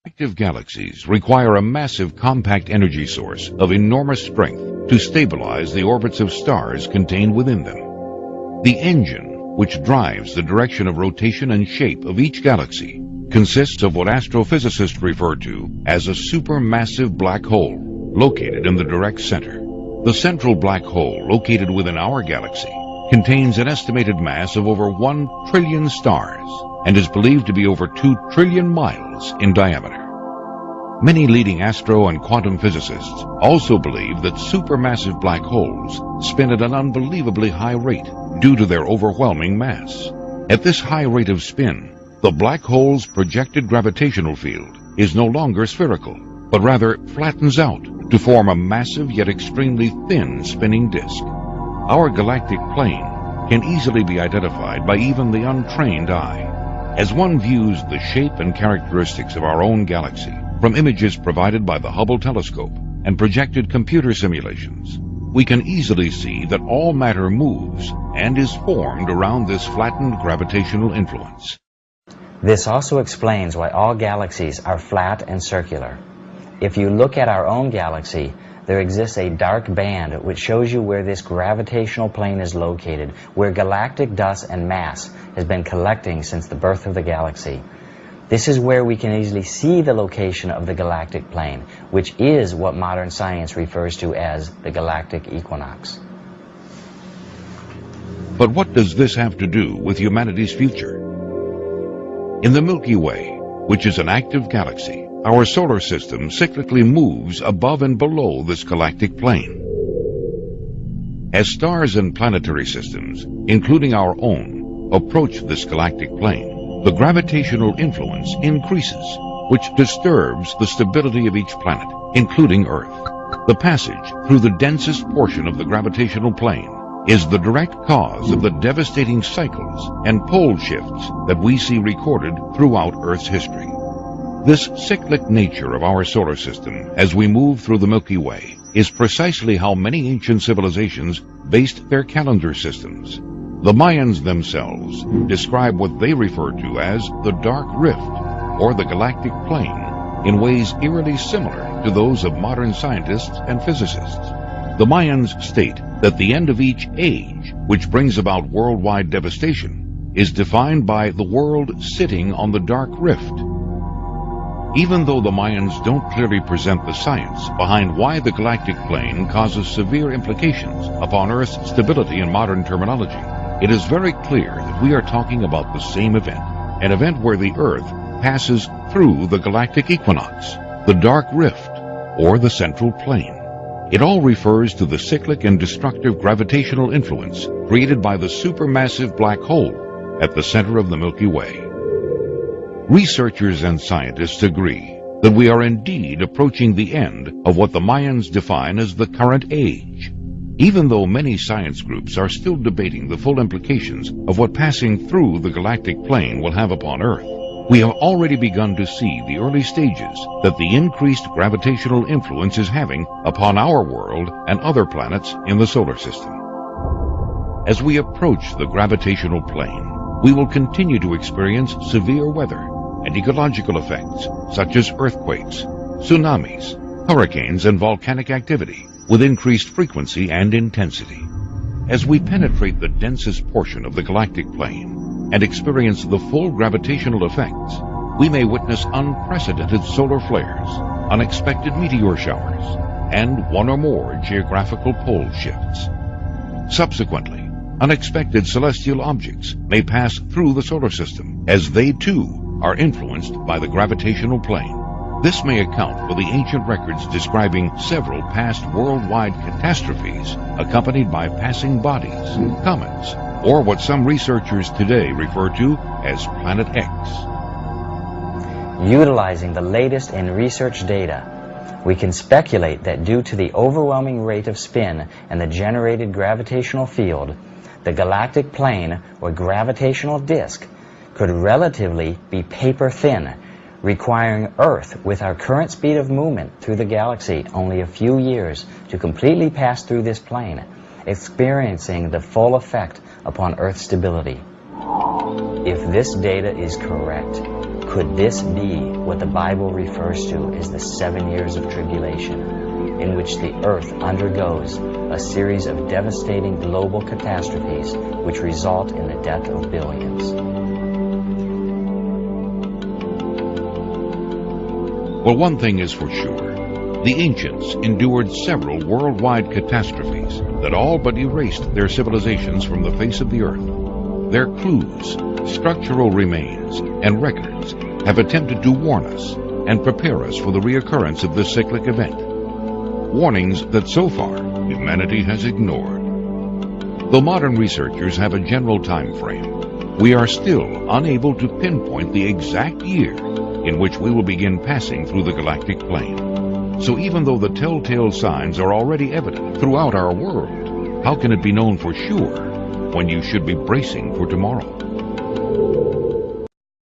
Active galaxies require a massive compact energy source of enormous strength to stabilize the orbits of stars contained within them. The engine, which drives the direction of rotation and shape of each galaxy, consists of what astrophysicists refer to as a supermassive black hole, located in the direct center. The central black hole, located within our galaxy, contains an estimated mass of over 1 trillion stars and is believed to be over 2 trillion miles in diameter. Many leading astro and quantum physicists also believe that supermassive black holes spin at an unbelievably high rate due to their overwhelming mass. At this high rate of spin, the black hole's projected gravitational field is no longer spherical, but rather flattens out to form a massive yet extremely thin spinning disk. Our galactic plane can easily be identified by even the untrained eye. As one views the shape and characteristics of our own galaxy from images provided by the Hubble telescope and projected computer simulations, we can easily see that all matter moves and is formed around this flattened gravitational influence. This also explains why all galaxies are flat and circular. If you look at our own galaxy, there exists a dark band which shows you where this gravitational plane is located, where galactic dust and mass has been collecting since the birth of the galaxy. This is where we can easily see the location of the galactic plane, which is what modern science refers to as the galactic equinox. But what does this have to do with humanity's future? In the Milky Way, which is an active galaxy, our solar system cyclically moves above and below this galactic plane. As stars and planetary systems, including our own, approach this galactic plane, the gravitational influence increases, which disturbs the stability of each planet, including Earth. The passage through the densest portion of the gravitational plane is the direct cause of the devastating cycles and pole shifts that we see recorded throughout Earth's history. This cyclic nature of our solar system as we move through the Milky Way is precisely how many ancient civilizations based their calendar systems. The Mayans themselves describe what they refer to as the dark rift, or the galactic plane, in ways eerily similar to those of modern scientists and physicists. The Mayans state that the end of each age, which brings about worldwide devastation, is defined by the world sitting on the dark rift. Even though the Mayans don't clearly present the science behind why the galactic plane causes severe implications upon Earth's stability in modern terminology, it is very clear that we are talking about the same event, an event where the Earth passes through the galactic equinox, the dark rift, or the central plane. It all refers to the cyclic and destructive gravitational influence created by the supermassive black hole at the center of the Milky Way. Researchers and scientists agree that we are indeed approaching the end of what the Mayans define as the current age. Even though many science groups are still debating the full implications of what passing through the galactic plane will have upon Earth, we have already begun to see the early stages that the increased gravitational influence is having upon our world and other planets in the solar system. As we approach the gravitational plane, we will continue to experience severe weather and ecological effects such as earthquakes, tsunamis, hurricanes, and volcanic activity with increased frequency and intensity. As we penetrate the densest portion of the galactic plane and experience the full gravitational effects, we may witness unprecedented solar flares, unexpected meteor showers, and one or more geographical pole shifts. Subsequently, unexpected celestial objects may pass through the solar system, as they too are influenced by the gravitational plane. This may account for the ancient records describing several past worldwide catastrophes accompanied by passing bodies, comets, or what some researchers today refer to as Planet X. Utilizing the latest in research data, we can speculate that due to the overwhelming rate of spin and the generated gravitational field, the galactic plane or gravitational disk could relatively be paper thin, requiring Earth, with our current speed of movement through the galaxy, only a few years to completely pass through this plane, experiencing the full effect upon Earth's stability. If this data is correct, Could this be what the Bible refers to as the 7 years of tribulation, in which the earth undergoes a series of devastating global catastrophes which result in the death of billions? Well, one thing is for sure. The ancients endured several worldwide catastrophes that all but erased their civilizations from the face of the earth. Their clues, structural remains, and records have attempted to warn us and prepare us for the reoccurrence of this cyclic event. Warnings that so far humanity has ignored. Though modern researchers have a general time frame, we are still unable to pinpoint the exact year in which we will begin passing through the galactic plane. So even though the telltale signs are already evident throughout our world, how can it be known for sure when you should be bracing for tomorrow?